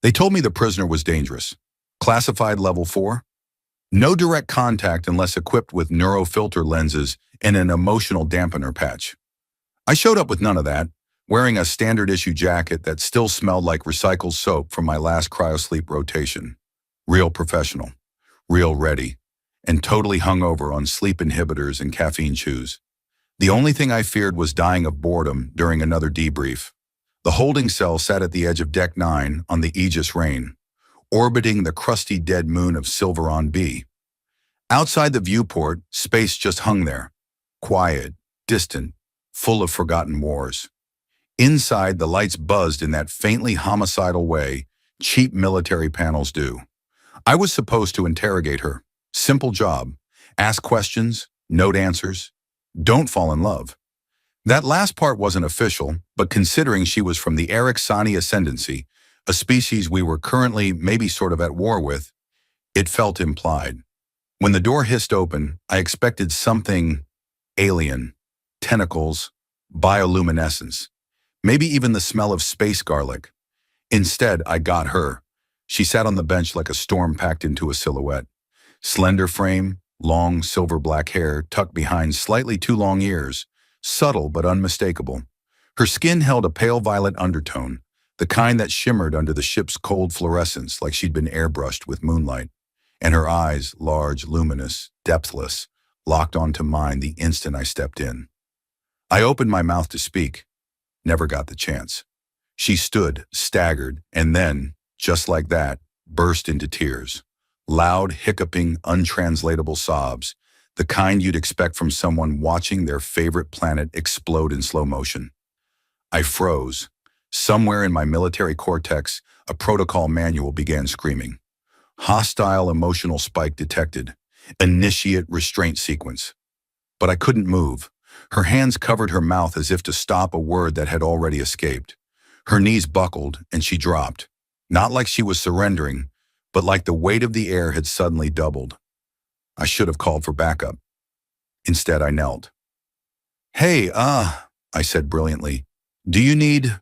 They told me the prisoner was dangerous. Classified level 4? No direct contact unless equipped with neurofilter lenses and an emotional dampener patch. I showed up with none of that, wearing a standard issue jacket that still smelled like recycled soap from my last cryosleep rotation. Real professional, real ready, and totally hungover on sleep inhibitors and caffeine chews. The only thing I feared was dying of boredom during another debrief. The holding cell sat at the edge of Deck 9 on the Aegis Reign, orbiting the crusty dead moon of Silveron B. Outside the viewport, space just hung there, quiet, distant, full of forgotten wars. Inside, the lights buzzed in that faintly homicidal way cheap military panels do. I was supposed to interrogate her. Simple job. Ask questions, note answers. Don't fall in love. That last part wasn't official, but considering she was from the Eriksani Ascendancy, a species we were currently maybe sort of at war with, it felt implied. When the door hissed open, I expected something alien, tentacles, bioluminescence, maybe even the smell of space garlic. Instead, I got her. She sat on the bench like a storm packed into a silhouette. Slender frame, long silver-black hair tucked behind slightly too long ears, subtle but unmistakable. Her skin held a pale violet undertone, the kind that shimmered under the ship's cold fluorescence like she'd been airbrushed with moonlight. And her eyes, large, luminous, depthless, locked onto mine the instant I stepped in. I opened my mouth to speak, never got the chance. She stood, staggered, and then, just like that, burst into tears. Loud, hiccuping, untranslatable sobs, the kind you'd expect from someone watching their favorite planet explode in slow motion. I froze. Somewhere in my military cortex, a protocol manual began screaming. Hostile emotional spike detected. Initiate restraint sequence. But I couldn't move. Her hands covered her mouth as if to stop a word that had already escaped. Her knees buckled and she dropped. Not like she was surrendering, but like the weight of the air had suddenly doubled. I should have called for backup. Instead, I knelt. Hey, I said brilliantly. Do you need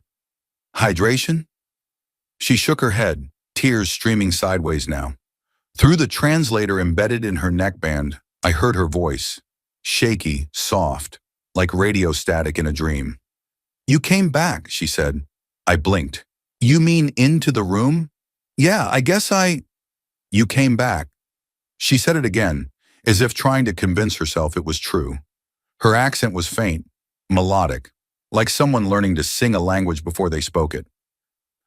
hydration? She shook her head, tears streaming sideways now. Through the translator embedded in her neckband, I heard her voice, shaky, soft, like radio static in a dream. You came back, she said. I blinked. You mean into the room? Yeah, I guess You came back. She said it again, as if trying to convince herself it was true. Her accent was faint, melodic, like someone learning to sing a language before they spoke it.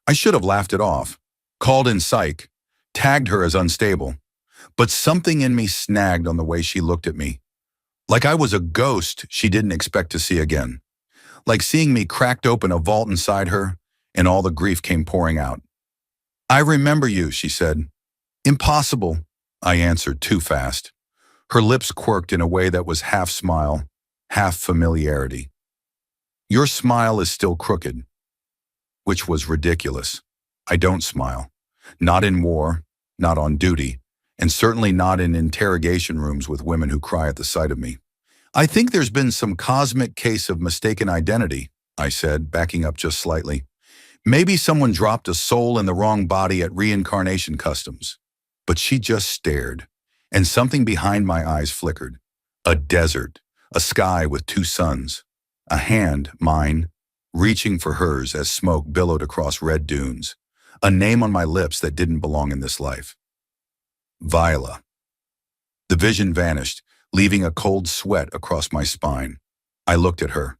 I should have laughed it off, called in psych, tagged her as unstable, but something in me snagged on the way she looked at me. Like I was a ghost she didn't expect to see again. Like seeing me cracked open a vault inside her, and all the grief came pouring out. I remember you, she said. Impossible, I answered too fast. Her lips quirked in a way that was half smile, half familiarity. Your smile is still crooked. Which was ridiculous. I don't smile. Not in war, not on duty, and certainly not in interrogation rooms with women who cry at the sight of me. I think there's been some cosmic case of mistaken identity, I said, backing up just slightly. Maybe someone dropped a soul in the wrong body at reincarnation customs. But she just stared, and something behind my eyes flickered. A desert, a sky with two suns, a hand, mine, reaching for hers as smoke billowed across red dunes, a name on my lips that didn't belong in this life. Viola. The vision vanished, leaving a cold sweat across my spine. I looked at her.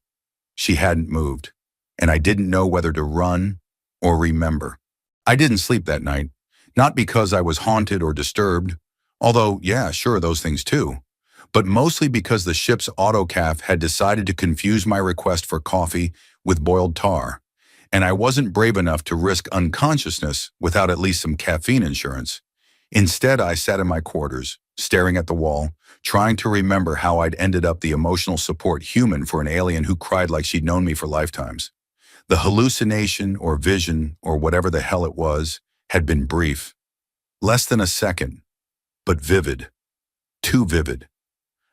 She hadn't moved, and I didn't know whether to run or remember. I didn't sleep that night, not because I was haunted or disturbed, although, yeah, sure, those things too, but mostly because the ship's autocaf had decided to confuse my request for coffee with boiled tar, and I wasn't brave enough to risk unconsciousness without at least some caffeine insurance. Instead, I sat in my quarters, staring at the wall, trying to remember how I'd ended up the emotional support human for an alien who cried like she'd known me for lifetimes. The hallucination or vision or whatever the hell it was had been brief. Less than a second, but vivid. Too vivid.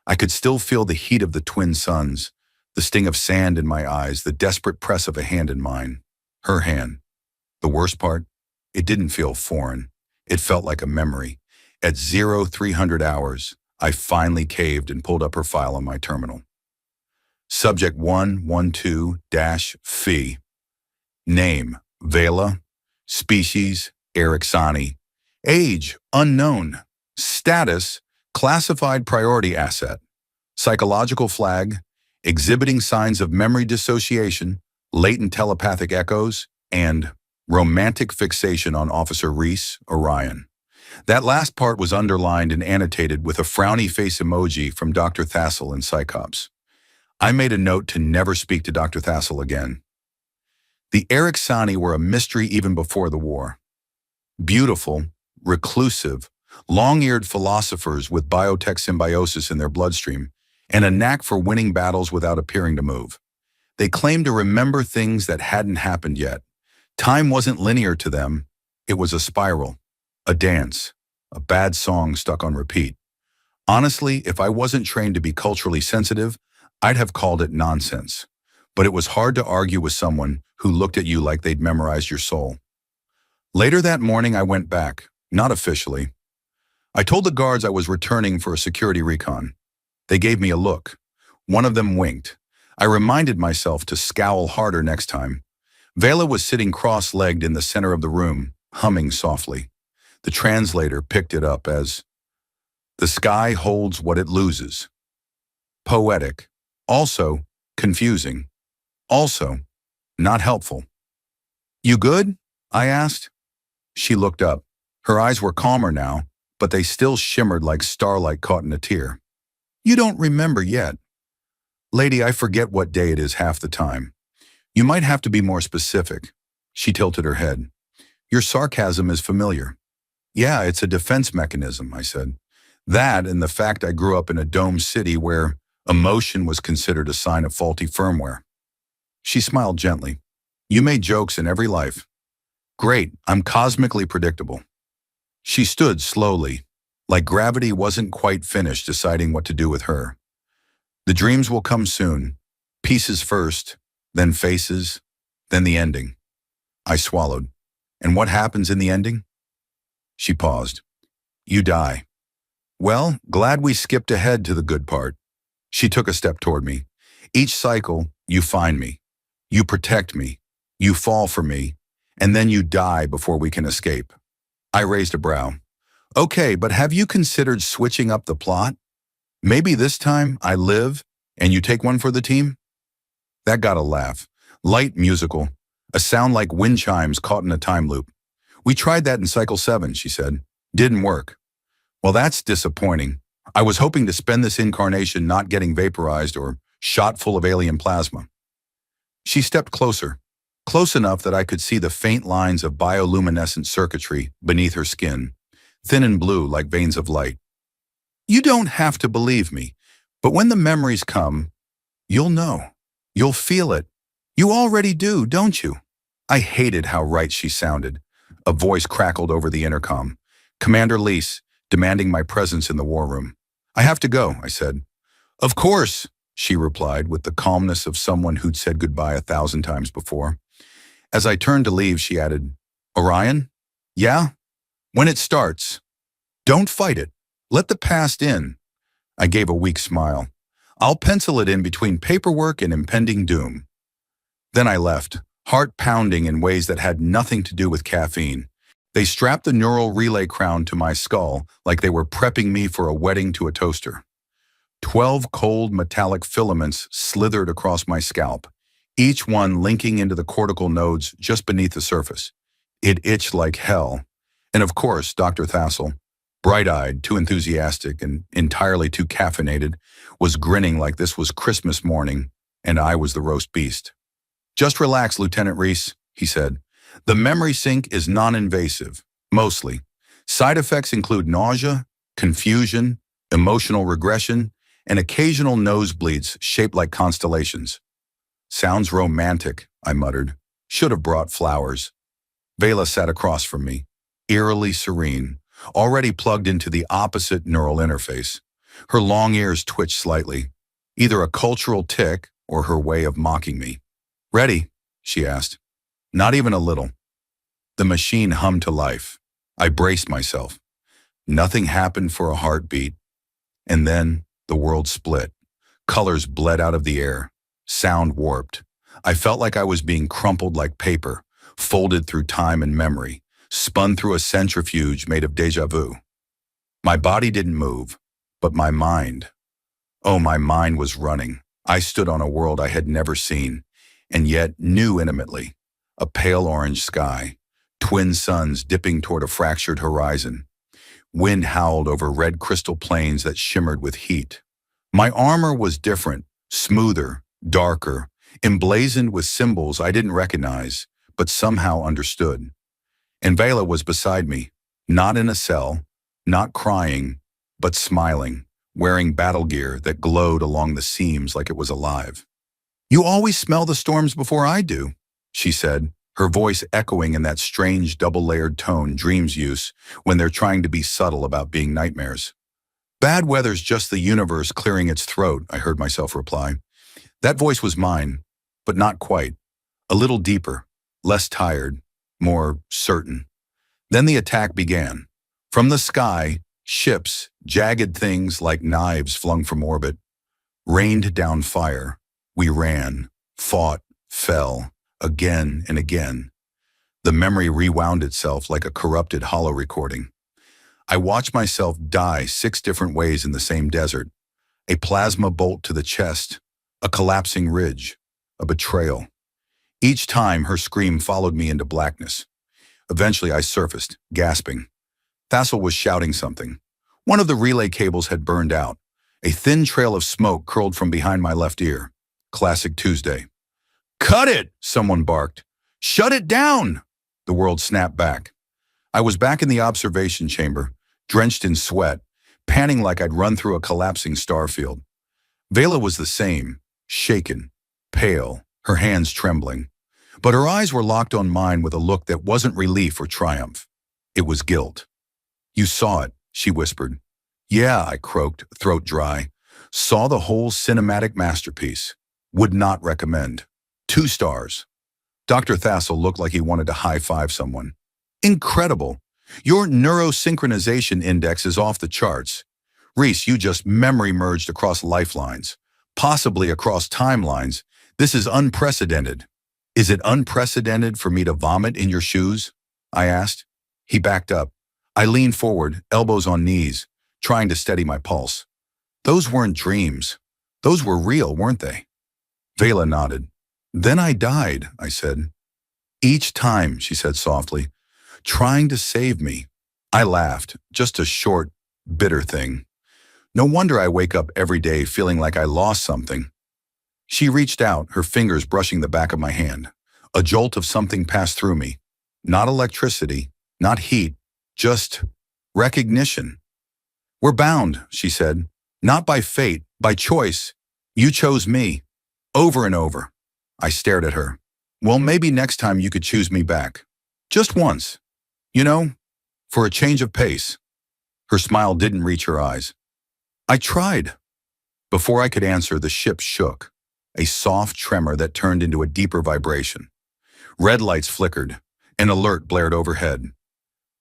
I could still feel the heat of the twin suns, the sting of sand in my eyes, the desperate press of a hand in mine. Her hand. The worst part? It didn't feel foreign. It felt like a memory. At 0300 hours, I finally caved and pulled up her file on my terminal. Subject 112-Phi. Name, Vela. Species, Ericksoni. Age, unknown. Status, classified priority asset. Psychological flag, exhibiting signs of memory dissociation, latent telepathic echoes, and romantic fixation on Officer Reese, Orion. That last part was underlined and annotated with a frowny face emoji from Dr. Thassel in Psychops. I made a note to never speak to Dr. Thassel again. The Ericksoni were a mystery even before the war. Beautiful, reclusive, long-eared philosophers with biotech symbiosis in their bloodstream and a knack for winning battles without appearing to move. They claimed to remember things that hadn't happened yet. Time wasn't linear to them. It was a spiral, a dance, a bad song stuck on repeat. Honestly, if I wasn't trained to be culturally sensitive, I'd have called it nonsense. But it was hard to argue with someone who looked at you like they'd memorized your soul. Later that morning, I went back, not officially. I told the guards I was returning for a security recon. They gave me a look. One of them winked. I reminded myself to scowl harder next time. Vela was sitting cross-legged in the center of the room, humming softly. The translator picked it up as, "The sky holds what it loses." Poetic. Also, confusing. Also, not helpful. "You good?" I asked. She looked up. Her eyes were calmer now, but they still shimmered like starlight caught in a tear. "You don't remember yet." "Lady, I forget what day it is half the time. You might have to be more specific." She tilted her head. "Your sarcasm is familiar." "Yeah, it's a defense mechanism," I said. "That and the fact I grew up in a domed city where emotion was considered a sign of faulty firmware." She smiled gently. "You made jokes in every life." "Great, I'm cosmically predictable." She stood slowly, like gravity wasn't quite finished deciding what to do with her. "The dreams will come soon. Pieces first, then faces, then the ending." I swallowed. "And what happens in the ending?" She paused. "You die." "Well, glad we skipped ahead to the good part." She took a step toward me. "Each cycle, you find me. You protect me. You fall for me. And then you die before we can escape." I raised a brow. "Okay, but have you considered switching up the plot? Maybe this time I live and you take one for the team?" That got a laugh. Light musical. A sound like wind chimes caught in a time loop. "We tried that in Cycle 7, she said. "Didn't work." "Well, that's disappointing. I was hoping to spend this incarnation not getting vaporized or shot full of alien plasma." She stepped closer, close enough that I could see the faint lines of bioluminescent circuitry beneath her skin, thin and blue like veins of light. "You don't have to believe me, but when the memories come, you'll know. You'll feel it. You already do, don't you?" I hated how right she sounded. A voice crackled over the intercom. "Commander Lease, demanding my presence in the war room." "I have to go," I said. "Of course," she replied with the calmness of someone who'd said goodbye 1,000 times before. As I turned to leave, she added, "Orion? Yeah? When it starts. Don't fight it. Let the past in." I gave a weak smile. "I'll pencil it in between paperwork and impending doom." Then I left, heart pounding in ways that had nothing to do with caffeine. They strapped the neural relay crown to my skull like they were prepping me for a wedding to a toaster. 12 cold metallic filaments slithered across my scalp, each one linking into the cortical nodes just beneath the surface. It itched like hell. And of course, Dr. Thassel, bright-eyed, too enthusiastic, and entirely too caffeinated, was grinning like this was Christmas morning, and I was the roast beast. "Just relax, Lieutenant Reese," he said. "The memory sync is non-invasive, mostly. Side effects include nausea, confusion, emotional regression, and occasional nosebleeds shaped like constellations." "Sounds romantic," I muttered. "Should have brought flowers." Vela sat across from me, eerily serene, already plugged into the opposite neural interface. Her long ears twitched slightly, either a cultural tic or her way of mocking me. "Ready?" she asked. "Not even a little." The machine hummed to life. I braced myself. Nothing happened for a heartbeat. And then the world split. Colors bled out of the air. Sound warped. I felt like I was being crumpled like paper, folded through time and memory, spun through a centrifuge made of déjà vu. My body didn't move, but my mind. Oh, my mind was running. I stood on a world I had never seen, and yet knew intimately. A pale orange sky, twin suns dipping toward a fractured horizon. Wind howled over red crystal plains that shimmered with heat. My armor was different, smoother, darker, emblazoned with symbols I didn't recognize, but somehow understood. And Vela was beside me, not in a cell, not crying, but smiling, wearing battle gear that glowed along the seams like it was alive. "You always smell the storms before I do," she said, her voice echoing in that strange double-layered tone dreams use when they're trying to be subtle about being nightmares. "Bad weather's just the universe clearing its throat," I heard myself reply. That voice was mine, but not quite. A little deeper, less tired, more certain. Then the attack began. From the sky, ships, jagged things like knives flung from orbit, rained down fire. We ran, fought, fell, again and again. The memory rewound itself like a corrupted hollow recording. I watched myself die 6 different ways in the same desert. A plasma bolt to the chest, a collapsing ridge, a betrayal. Each time her scream followed me into blackness. Eventually I surfaced, gasping. Thassel was shouting something. One of the relay cables had burned out. A thin trail of smoke curled from behind my left ear. Classic Tuesday. "Cut it!" someone barked. "Shut it down!" The world snapped back. I was back in the observation chamber, drenched in sweat, panting like I'd run through a collapsing starfield. Vela was the same, shaken, pale, her hands trembling. But her eyes were locked on mine with a look that wasn't relief or triumph. It was guilt. "You saw it," she whispered. "Yeah," I croaked, throat dry. "Saw the whole cinematic masterpiece. Would not recommend. 2 stars. Dr. Thassel looked like he wanted to high-five someone. "Incredible. Your neurosynchronization index is off the charts. Reese, you just memory merged across lifelines, possibly across timelines. This is unprecedented." "Is it unprecedented for me to vomit in your shoes?" I asked. He backed up. I leaned forward, elbows on knees, trying to steady my pulse. "Those weren't dreams. Those were real, weren't they?" Vela nodded. "Then I died," I said. "Each time," she said softly, "trying to save me." I laughed, just a short, bitter thing. No wonder I wake up every day feeling like I lost something. She reached out, her fingers brushing the back of my hand. A jolt of something passed through me. Not electricity, not heat, just recognition. "We're bound," she said. "Not by fate, by choice. You chose me." Over and over. I stared at her. "Well, maybe next time you could choose me back. Just once. You know, for a change of pace." Her smile didn't reach her eyes. "I tried." Before I could answer, the ship shook. A soft tremor that turned into a deeper vibration. Red lights flickered. An alert blared overhead.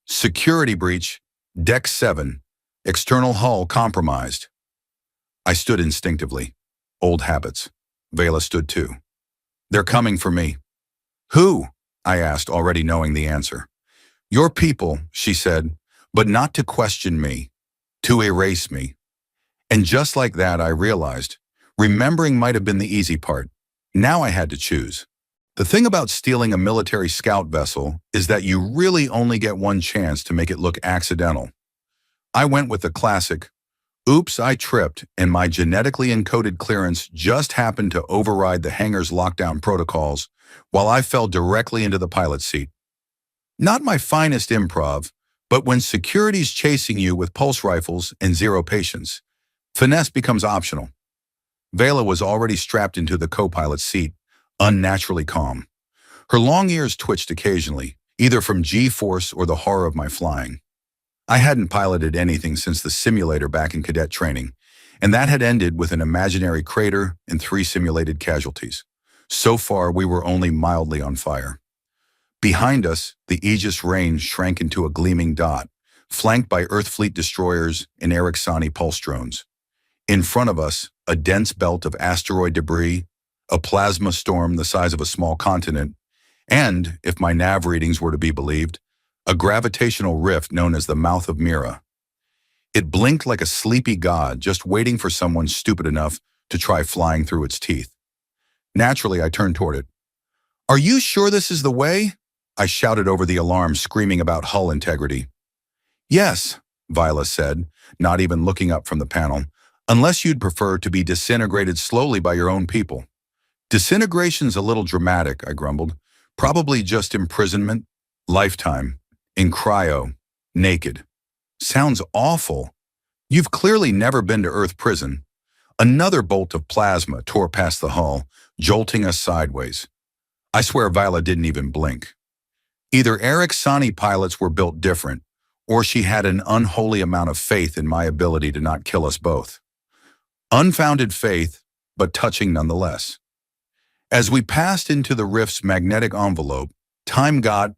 "Security breach. Deck 7. External hull compromised." I stood instinctively. Old habits. Vela stood too. "They're coming for me." "Who?" I asked, already knowing the answer. "Your people," she said, "but not to question me, to erase me." And just like that, I realized, remembering might have been the easy part. Now I had to choose. The thing about stealing a military scout vessel is that you really only get one chance to make it look accidental. I went with the classic, "Oops, I tripped, and my genetically encoded clearance just happened to override the hangar's lockdown protocols while I fell directly into the pilot's seat." Not my finest improv, but when security's chasing you with pulse rifles and zero patience, finesse becomes optional. Vela was already strapped into the co-pilot's seat, unnaturally calm. Her long ears twitched occasionally, either from G-force or the horror of my flying. I hadn't piloted anything since the simulator back in cadet training, and that had ended with an imaginary crater and 3 simulated casualties. So far, we were only mildly on fire. Behind us, the Aegis range shrank into a gleaming dot, flanked by Earth fleet destroyers and Ericsoni pulse drones. In front of us, a dense belt of asteroid debris, a plasma storm the size of a small continent, and, if my nav readings were to be believed, a gravitational rift known as the Mouth of Mira. It blinked like a sleepy god just waiting for someone stupid enough to try flying through its teeth. Naturally, I turned toward it. "Are you sure this is the way?" I shouted over the alarm, screaming about hull integrity. "Yes," Viola said, not even looking up from the panel, "unless you'd prefer to be disintegrated slowly by your own people." "Disintegration's a little dramatic," I grumbled. "Probably just imprisonment, lifetime, in cryo, naked." "Sounds awful. You've clearly never been to Earth prison." Another bolt of plasma tore past the hull, jolting us sideways. I swear Viola didn't even blink. Either Ericsoni pilots were built different, or she had an unholy amount of faith in my ability to not kill us both. Unfounded faith, but touching nonetheless. As we passed into the rift's magnetic envelope, time got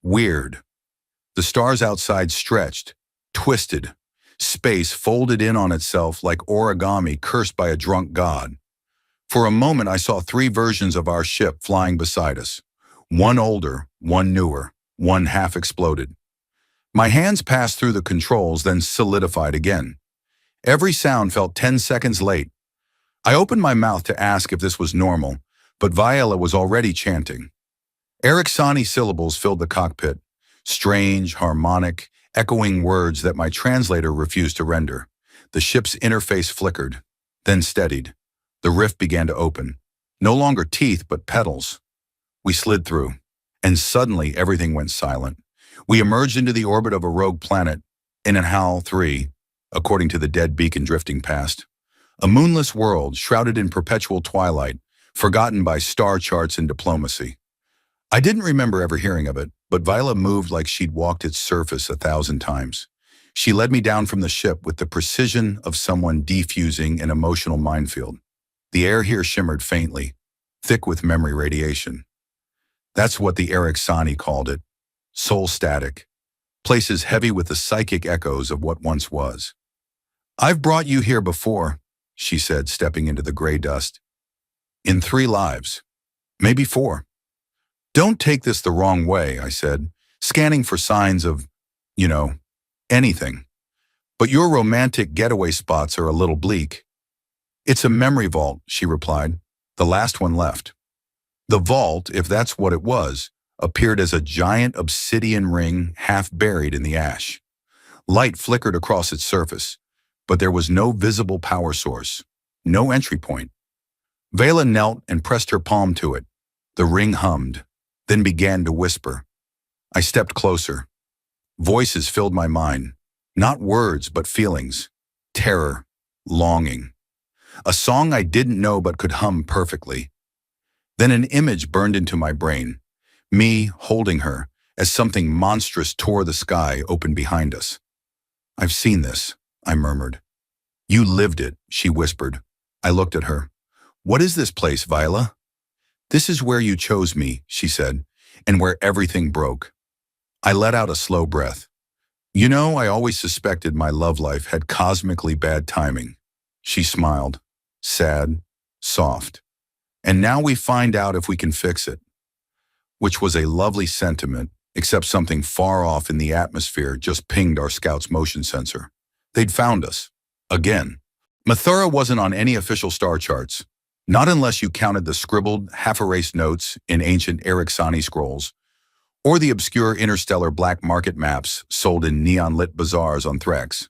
weird. The stars outside stretched, twisted. Space folded in on itself like origami cursed by a drunk god. For a moment, I saw 3 versions of our ship flying beside us. One older, one newer, one half exploded. My hands passed through the controls, then solidified again. Every sound felt 10 seconds late. I opened my mouth to ask if this was normal, but Viola was already chanting. Ericsoni syllables filled the cockpit, strange, harmonic, echoing words that my translator refused to render. The ship's interface flickered, then steadied. The rift began to open. No longer teeth, but petals. We slid through, and suddenly everything went silent. We emerged into the orbit of a rogue planet, in an HAL 3, according to the dead beacon drifting past. A moonless world shrouded in perpetual twilight, forgotten by star charts and diplomacy. I didn't remember ever hearing of it, but Viola moved like she'd walked its surface 1,000 times. She led me down from the ship with the precision of someone defusing an emotional minefield. The air here shimmered faintly, thick with memory radiation. That's what the Ericsoni called it. Soul static. Places heavy with the psychic echoes of what once was. "I've brought you here before," she said, stepping into the gray dust. "In 3 lives. Maybe 4. "Don't take this the wrong way," I said, scanning for signs of, anything. "But your romantic getaway spots are a little bleak." "It's a memory vault," she replied. "The last one left." The vault, if that's what it was, appeared as a giant obsidian ring half buried in the ash. Light flickered across its surface, but there was no visible power source, no entry point. Vela knelt and pressed her palm to it. The ring hummed, then began to whisper. I stepped closer. Voices filled my mind, not words but feelings, terror, longing. A song I didn't know but could hum perfectly. Then an image burned into my brain, me holding her as something monstrous tore the sky open behind us. "I've seen this," I murmured. "You lived it," she whispered. I looked at her. "What is this place, Viola?" "This is where you chose me," she said, "and where everything broke." I let out a slow breath. I always suspected my love life had cosmically bad timing. She smiled, sad, soft. "And now we find out if we can fix it." Which was a lovely sentiment, except something far off in the atmosphere just pinged our scout's motion sensor. They'd found us. Again. Mathura wasn't on any official star charts, not unless you counted the scribbled, half-erased notes in ancient Ericsoni scrolls, or the obscure interstellar black market maps sold in neon-lit bazaars on Threx.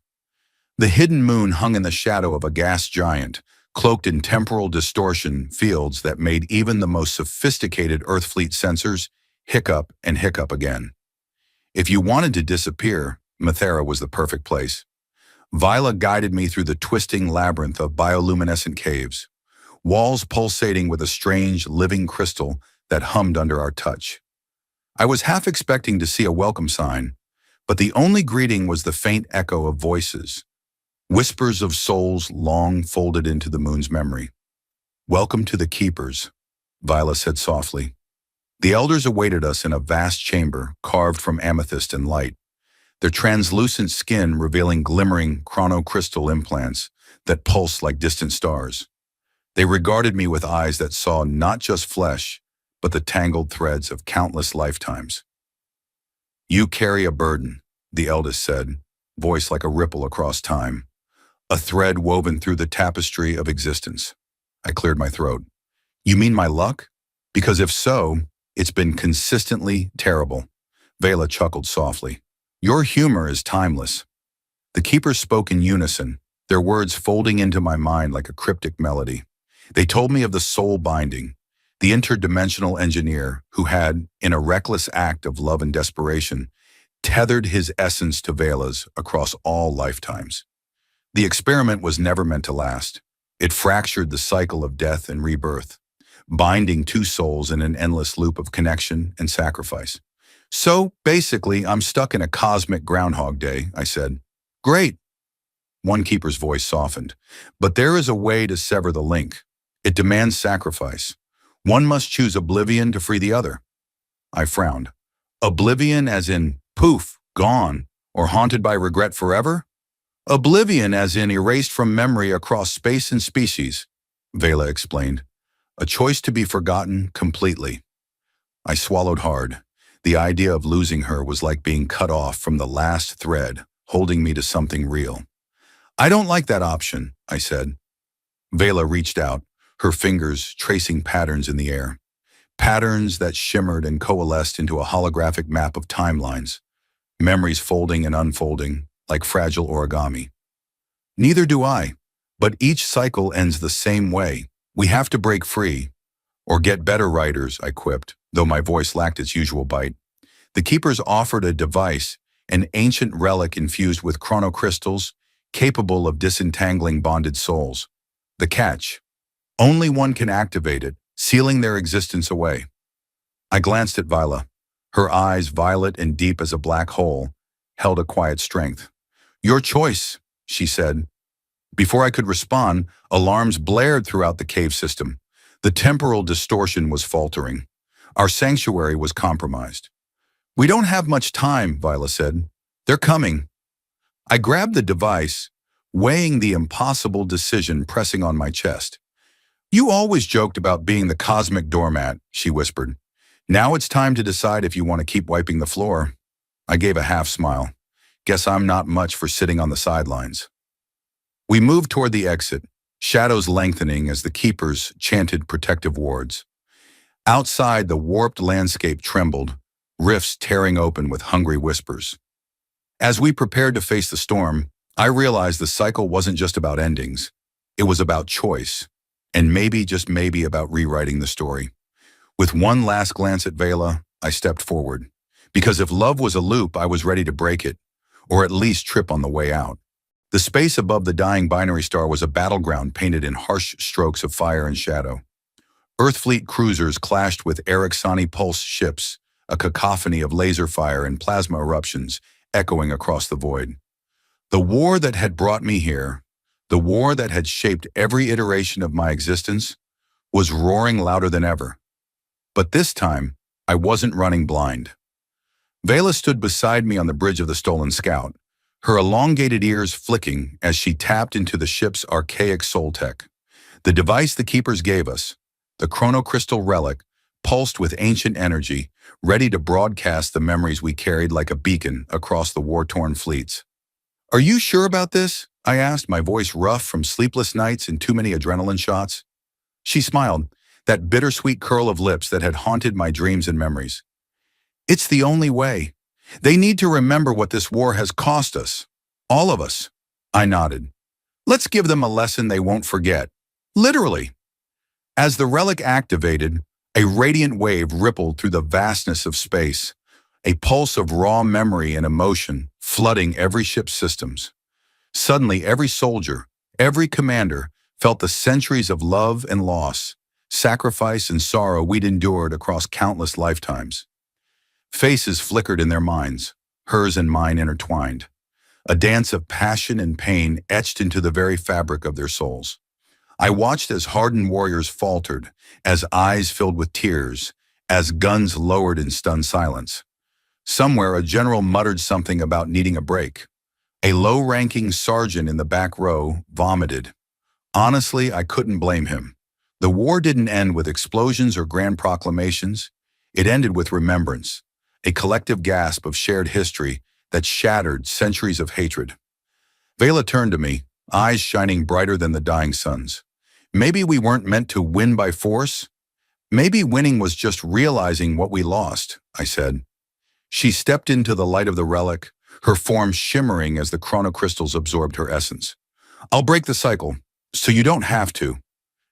The hidden moon hung in the shadow of a gas giant, cloaked in temporal distortion fields that made even the most sophisticated Earth fleet sensors hiccup and hiccup again. If you wanted to disappear, Mathura was the perfect place. Viola guided me through the twisting labyrinth of bioluminescent caves, walls pulsating with a strange, living crystal that hummed under our touch. I was half expecting to see a welcome sign, but the only greeting was the faint echo of voices, whispers of souls long folded into the moon's memory. "Welcome to the Keepers," Viola said softly. The elders awaited us in a vast chamber carved from amethyst and light, their translucent skin revealing glimmering chronocrystal implants that pulsed like distant stars. They regarded me with eyes that saw not just flesh, but the tangled threads of countless lifetimes. "You carry a burden," the eldest said, voice like a ripple across time, a thread woven through the tapestry of existence. I cleared my throat. "You mean my luck? Because if so, it's been consistently terrible." Vela chuckled softly. "Your humor is timeless." The keepers spoke in unison, their words folding into my mind like a cryptic melody. They told me of the soul binding, the interdimensional engineer who had, in a reckless act of love and desperation, tethered his essence to Vela's across all lifetimes. The experiment was never meant to last. It fractured the cycle of death and rebirth, binding two souls in an endless loop of connection and sacrifice. "So, basically, I'm stuck in a cosmic Groundhog Day," I said. "Great." One keeper's voice softened. "But there is a way to sever the link. It demands sacrifice. One must choose oblivion to free the other." I frowned. "Oblivion as in, poof, gone, or haunted by regret forever?" "Oblivion as in erased from memory across space and species," Vela explained. "A choice to be forgotten completely." I swallowed hard. The idea of losing her was like being cut off from the last thread, holding me to something real. "I don't like that option," I said. Vela reached out, her fingers tracing patterns in the air. Patterns that shimmered and coalesced into a holographic map of timelines, memories folding and unfolding like fragile origami. "Neither do I, but each cycle ends the same way. We have to break free. Or get better writers," I quipped, though my voice lacked its usual bite. The keepers offered a device, an ancient relic infused with chronocrystals, capable of disentangling bonded souls. The catch: only one can activate it, sealing their existence away. I glanced at Vila. Her eyes, violet and deep as a black hole, held a quiet strength. "Your choice," she said. Before I could respond, alarms blared throughout the cave system. The temporal distortion was faltering. Our sanctuary was compromised. "We don't have much time," Vila said. "They're coming." I grabbed the device, weighing the impossible decision pressing on my chest. "You always joked about being the cosmic doormat," she whispered. "Now it's time to decide if you want to keep wiping the floor." I gave a half smile. Guess I'm not much for sitting on the sidelines. We moved toward the exit, shadows lengthening as the keepers chanted protective wards. Outside, the warped landscape trembled, rifts tearing open with hungry whispers. As we prepared to face the storm, I realized the cycle wasn't just about endings. It was about choice, and maybe, just maybe, about rewriting the story. With one last glance at Vela, I stepped forward. Because if love was a loop, I was ready to break it, or at least trip on the way out. The space above the dying binary star was a battleground painted in harsh strokes of fire and shadow. Earthfleet cruisers clashed with Ericsoni pulse ships, a cacophony of laser fire and plasma eruptions echoing across the void. The war that had brought me here, the war that had shaped every iteration of my existence, was roaring louder than ever. But this time, I wasn't running blind. Vela stood beside me on the bridge of the Stolen Scout, her elongated ears flicking as she tapped into the ship's archaic soul tech. The device the keepers gave us, the chronocrystal relic, pulsed with ancient energy, ready to broadcast the memories we carried like a beacon across the war-torn fleets. "Are you sure about this?" I asked, my voice rough from sleepless nights and too many adrenaline shots. She smiled, that bittersweet curl of lips that had haunted my dreams and memories. "It's the only way. They need to remember what this war has cost us. All of us." I nodded. "Let's give them a lesson they won't forget." Literally. As the relic activated, a radiant wave rippled through the vastness of space, a pulse of raw memory and emotion flooding every ship's systems. Suddenly, every soldier, every commander felt the centuries of love and loss, sacrifice and sorrow we'd endured across countless lifetimes. Faces flickered in their minds, hers and mine intertwined. A dance of passion and pain etched into the very fabric of their souls. I watched as hardened warriors faltered, as eyes filled with tears, as guns lowered in stunned silence. Somewhere, a general muttered something about needing a break. A low-ranking sergeant in the back row vomited. Honestly, I couldn't blame him. The war didn't end with explosions or grand proclamations. It ended with remembrance, a collective gasp of shared history that shattered centuries of hatred. Vela turned to me, eyes shining brighter than the dying sun's. Maybe we weren't meant to win by force. Maybe winning was just realizing what we lost, I said. She stepped into the light of the relic, her form shimmering as the chronocrystals absorbed her essence. I'll break the cycle, so you don't have to.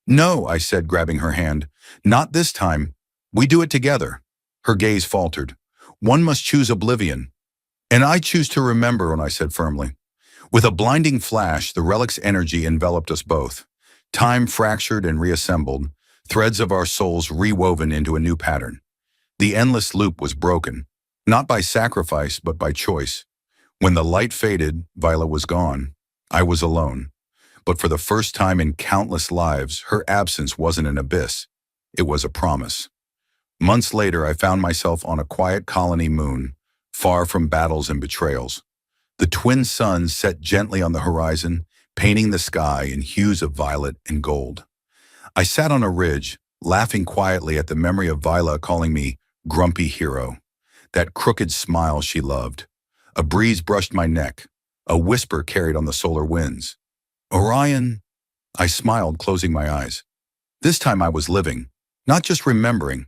No, I said, grabbing her hand. Not this time. We do it together. Her gaze faltered. One must choose oblivion. And I choose to remember, I said firmly. With a blinding flash, the relic's energy enveloped us both. Time fractured and reassembled, threads of our souls rewoven into a new pattern. The endless loop was broken, not by sacrifice, but by choice. When the light faded, Viola was gone. I was alone. But for the first time in countless lives, her absence wasn't an abyss. It was a promise. Months later, I found myself on a quiet colony moon, far from battles and betrayals. The twin suns set gently on the horizon, painting the sky in hues of violet and gold. I sat on a ridge, laughing quietly at the memory of Viola calling me grumpy hero, that crooked smile she loved. A breeze brushed my neck, a whisper carried on the solar winds. Orion, I smiled, closing my eyes. This time I was living, not just remembering.